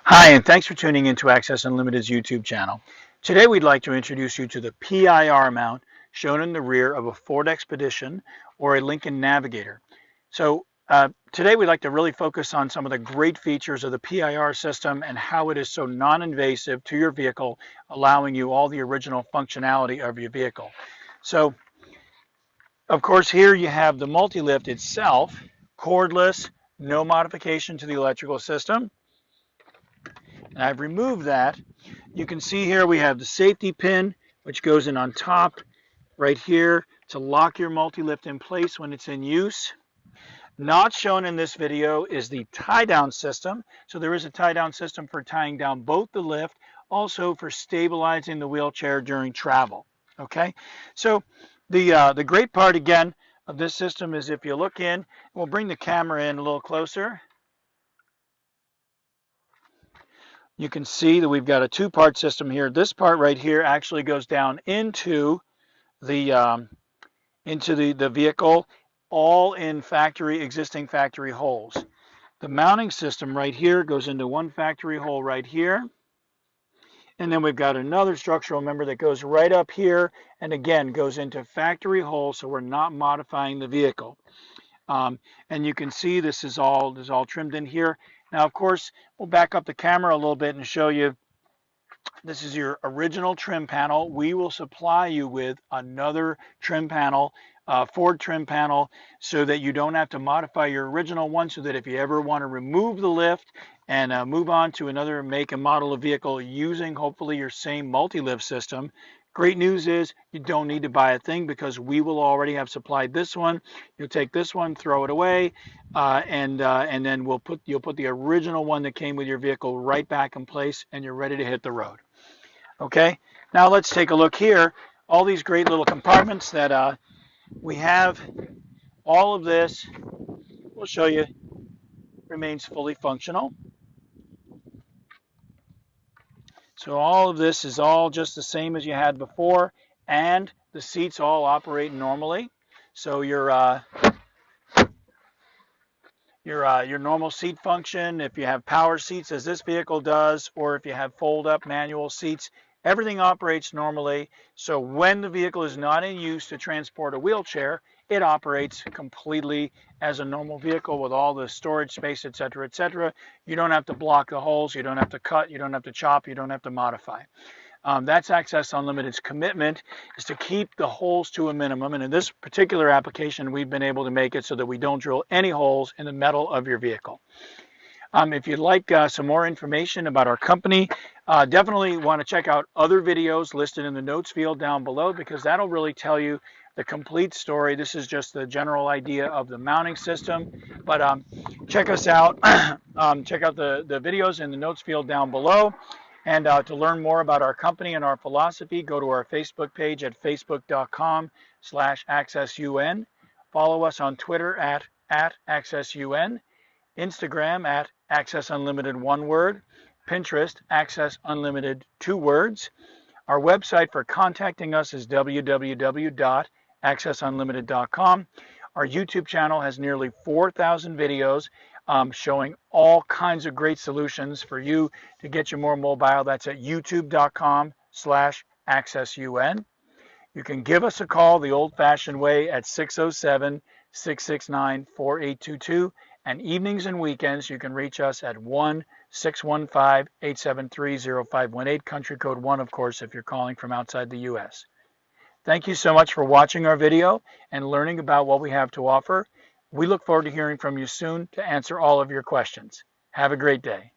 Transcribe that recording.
Hi, and thanks for tuning into Access Unlimited's YouTube channel. Today we'd like to introduce you to the PIR mount shown in the rear of a Ford Expedition or a Lincoln Navigator. Today we'd like to really focus on some of the great features of the PIR system and how it is so non-invasive to your vehicle, allowing you all the original functionality of your vehicle. So, of course, here you have the multi-lift itself, cordless, no modification to the electrical system. And I've removed that. You can see here we have the safety pin, which goes in on top right here to lock your multi-lift in place when it's in use. Not shown in this video is the tie-down system. So there is a tie-down system for tying down both the lift, also for stabilizing the wheelchair during travel. Okay, so the great part again of this system is if you look in, we'll bring the camera in a little closer. You can see that we've got a two-part system here. This part right here actually goes down into the vehicle, all in existing factory holes. The mounting system right here goes into one factory hole right here. And then we've got another structural member that goes right up here and again goes into factory holes, so we're not modifying the vehicle. And you can see this is all trimmed in here. Now, of course, we'll back up the camera a little bit and show you this is your original trim panel. We will supply you with another trim panel, Ford trim panel, so that you don't have to modify your original one, so that if you ever want to remove the lift and move on to another make and model of vehicle using hopefully your same multi-lift system, great news is you don't need to buy a thing because we will already have supplied this one. You'll take this one, throw it away, and then you'll put the original one that came with your vehicle right back in place, and you're ready to hit the road. Okay, now let's take a look here. All these great little compartments that we have, all of this, we'll show you, remains fully functional. So all of this is all just the same as you had before, and the seats all operate normally. So your normal seat function, if you have power seats as this vehicle does, or if you have fold-up manual seats, everything operates normally. So when the vehicle is not in use to transport a wheelchair, it operates completely as a normal vehicle with all the storage space, etc., etc. You don't have to block the holes, you don't have to cut, you don't have to chop, you don't have to modify. That's Access Unlimited's commitment, is to keep the holes to a minimum. And in this particular application, we've been able to make it so that we don't drill any holes in the metal of your vehicle. If you'd like some more information about our company, definitely want to check out other videos listed in the notes field down below, because that'll really tell you the complete story. This is just the general idea of the mounting system, but check us out. Check out the videos in the notes field down below. And to learn more about our company and our philosophy, go to our Facebook page at facebook.com/accessun. Follow us on Twitter at accessun, Instagram at Access Unlimited one word, Pinterest Access Unlimited 2 words. Our website for contacting us is www.accessunlimited.com. Our YouTube channel has nearly 4,000 videos showing all kinds of great solutions for you to get you more mobile. That's at youtube.com/accessun. You can give us a call the old-fashioned way at 607-669-4822. And evenings and weekends, you can reach us at 1-615-873-0518, country code 1, of course, if you're calling from outside the U.S. Thank you so much for watching our video and learning about what we have to offer. We look forward to hearing from you soon to answer all of your questions. Have a great day.